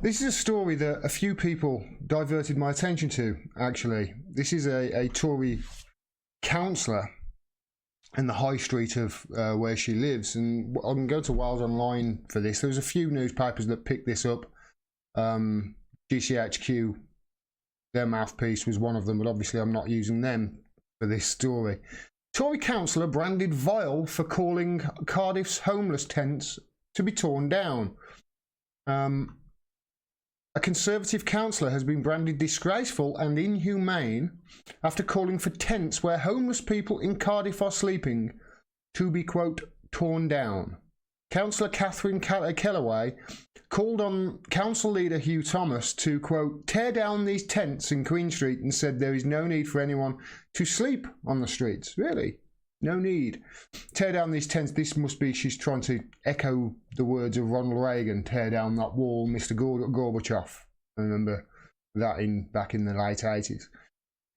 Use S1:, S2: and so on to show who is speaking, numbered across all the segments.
S1: This is a story that a few people diverted my attention to, actually. This is a Tory councillor in the high street of where she lives, and I can go to Wales Online for this. There's a few newspapers that picked this up. GCHQ, their mouthpiece, was one of them, but obviously I'm not using them for this story. Tory councillor branded vile for calling Cardiff's homeless tents to be torn down. A Conservative councillor has been branded disgraceful and inhumane after calling for tents where homeless people in Cardiff are sleeping to be, quote, torn down. Councillor Catherine Kellaway called on council leader Hugh Thomas to, quote, tear down these tents in Queen Street, and said there is no need for anyone to sleep on the streets. Really? No need. Tear down these tents. This must be, she's trying to echo the words of Ronald Reagan, tear down that wall, Mr. Gorbachev. I remember that back in the late 80s.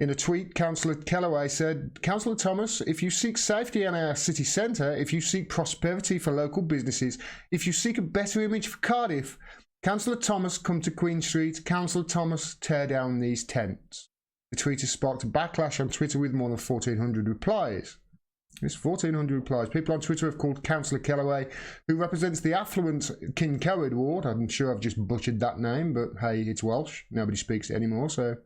S1: In a tweet, Councillor Kellaway said, Councillor Thomas, if you seek safety in our city centre, if you seek prosperity for local businesses, if you seek a better image for Cardiff, Councillor Thomas, come to Queen Street. Councillor Thomas, tear down these tents. The tweet has sparked a backlash on Twitter with more than 1,400 replies. There's 1,400 replies. People on Twitter have called Councillor Kellaway, who represents the affluent Kincoed ward. I'm sure I've just butchered that name, but hey, it's Welsh. Nobody speaks it anymore, so...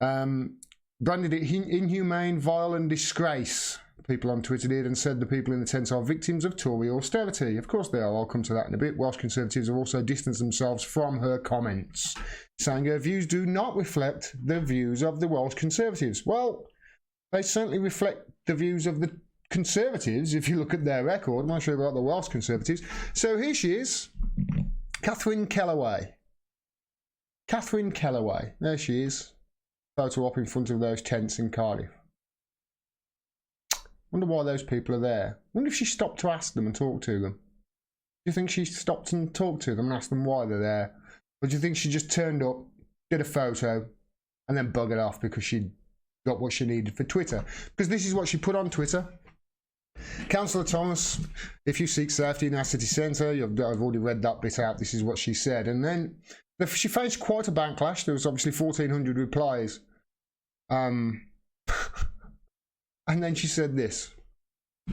S1: branded it inhumane, vile and disgrace. People on Twitter did, and said the people in the tents are victims of Tory austerity. Of course they are. I'll come to that in a bit. Welsh Conservatives have also distanced themselves from her comments, saying her views do not reflect the views of the Welsh Conservatives. Well, they certainly reflect the views of the Conservatives, if you look at their record. I'm not sure about the Welsh Conservatives. So here she is, Catherine Kellaway. Catherine Kellaway. There she is. Photo op in front of those tents in Cardiff. Wonder why those people are there. Wonder if she stopped to ask them and talk to them. Do you think she stopped and talked to them and asked them why they're there? Or do you think she just turned up, did a photo, and then buggered off because she got what she needed for Twitter? Because this is what she put on Twitter. Councillor Thomas, if you seek safety in our city centre, I've already read that bit out. This is what she said. And then she faced quite a backlash. There was obviously 1,400 replies. And then she said this.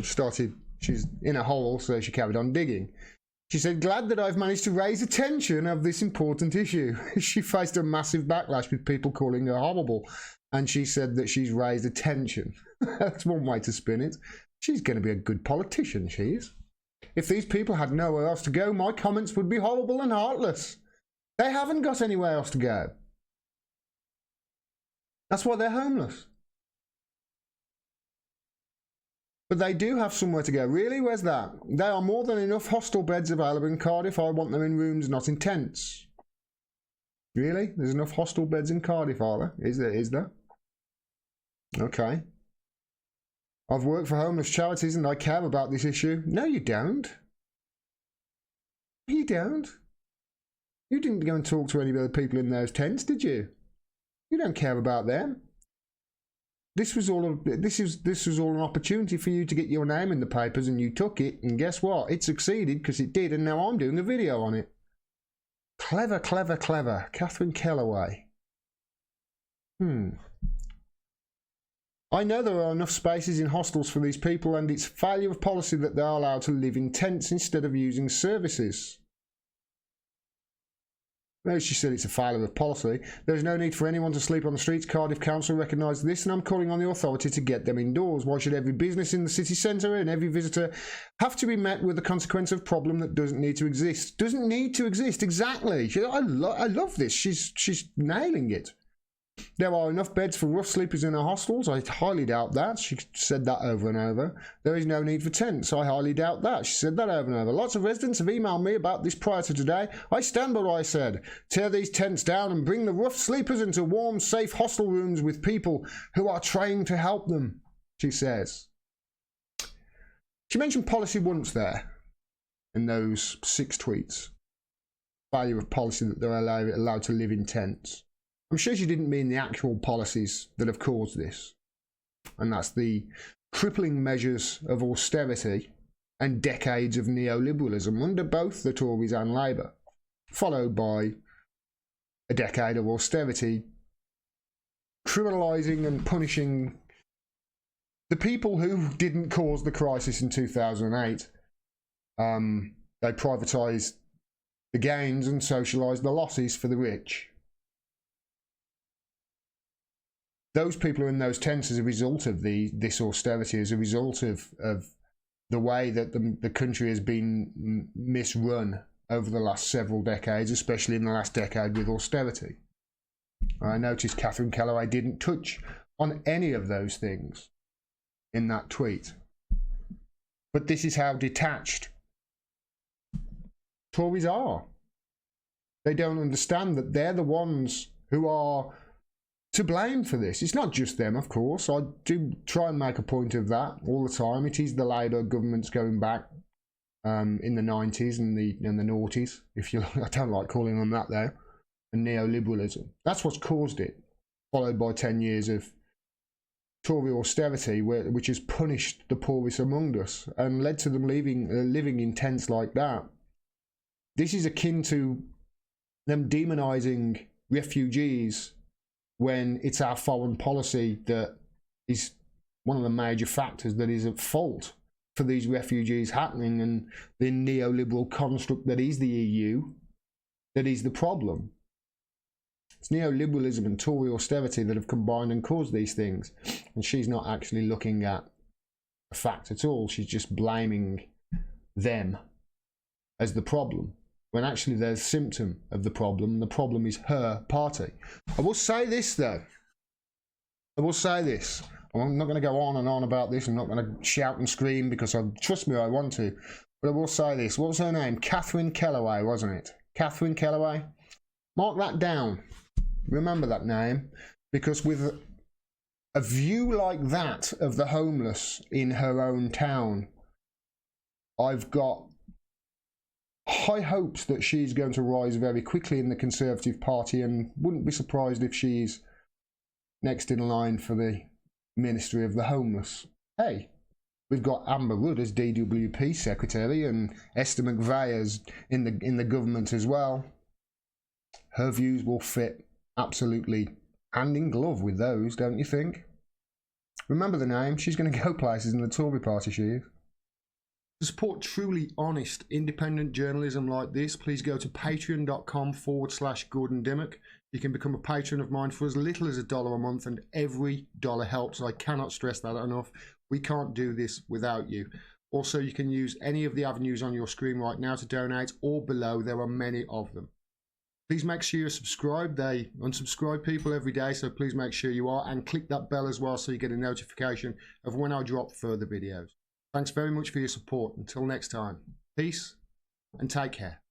S1: She's in a hole, so she carried on digging. She said, glad that I've managed to raise attention of this important issue. She faced a massive backlash with people calling her horrible. And she said that she's raised attention. That's one way to spin it. She's going to be a good politician, she is. If these people had nowhere else to go, my comments would be horrible and heartless. They haven't got anywhere else to go. That's why they're homeless. But they do have somewhere to go. Really? Where's that? There are more than enough hostel beds available in Cardiff. I want them in rooms, not in tents. Really? There's enough hostel beds in Cardiff, are there? Is there? Okay. I've worked for homeless charities and I care about this issue. No, you don't. You don't. You didn't go and talk to any other people in those tents, did you? You don't care about them. This was all an opportunity for you to get your name in the papers, and you took it, and guess what? It succeeded because it did, and now I'm doing a video on it. Clever, clever, clever. Catherine Kellaway. I know there are enough spaces in hostels for these people, and it's failure of policy that they are allowed to live in tents instead of using services. No, she said it's a failure of policy. There is no need for anyone to sleep on the streets. Cardiff Council recognised this, and I'm calling on the authority to get them indoors. Why should every business in the city centre and every visitor have to be met with the consequence of problem that doesn't need to exist? Doesn't need to exist, exactly. I love this. She's nailing it. There are enough beds for rough sleepers in our hostels. I highly doubt that. She said that over and over. There is no need for tents. I highly doubt that. She said that over and over. Lots of residents have emailed me about this prior to today. I stand by what I said. Tear these tents down and bring the rough sleepers into warm, safe hostel rooms with people who are trained to help them, she says. She mentioned policy once there in those 6 tweets. Failure of policy that they're allowed to live in tents. I'm sure she didn't mean the actual policies that have caused this. And that's the crippling measures of austerity and decades of neoliberalism under both the Tories and Labour, followed by a decade of austerity, criminalising and punishing the people who didn't cause the crisis in 2008. They privatised the gains and socialised the losses for the rich. Those people are in those tents as a result of this austerity, as a result of the way that the country has been misrun over the last several decades, especially in the last decade with austerity. I noticed Catherine Kellaway didn't touch on any of those things in that tweet. But this is how detached Tories are. They don't understand that they're the ones who are to blame for this. It's not just them, of course. I do try and make a point of that all the time. It is the Labour governments going back in the 90s and the noughties, if you I don't like calling them that though, and neoliberalism. That's what's caused it, followed by 10 years of Tory austerity, which has punished the poorest among us and led to them living in tents like that. This is akin to them demonising refugees when it's our foreign policy that is one of the major factors that is at fault for these refugees happening, and the neoliberal construct that is the EU that is the problem. It's neoliberalism and Tory austerity that have combined and caused these things, and she's not actually looking at a fact at all. She's just blaming them as the problem, when actually they're a symptom of the problem, and the problem is her party. I will say this though. I will say this. I'm not going to go on and on about this. I'm not going to shout and scream because, trust me, I want to. But I will say this. What was her name? Catherine Kellaway, wasn't it? Catherine Kellaway? Mark that down. Remember that name. Because with a view like that of the homeless in her own town, I've got high hopes that she's going to rise very quickly in the Conservative Party, and wouldn't be surprised if she's next in line for the Ministry of the Homeless. Hey, we've got Amber Rudd as DWP Secretary and Esther McVeigh as in the government as well. Her views will fit absolutely hand in glove with those, don't you think? Remember the name. She's going to go places in the Tory Party, she is. To support truly honest, independent journalism like this, please go to patreon.com/Gordon Dimmack. You can become a patron of mine for as little as $1 a month, and every dollar helps. I cannot stress that enough. We can't do this without you. Also, you can use any of the avenues on your screen right now to donate, or below. There are many of them. Please make sure you're subscribed. They unsubscribe people every day, so please make sure you are, and click that bell as well so you get a notification of when I drop further videos. Thanks very much for your support. Until next time, peace and take care.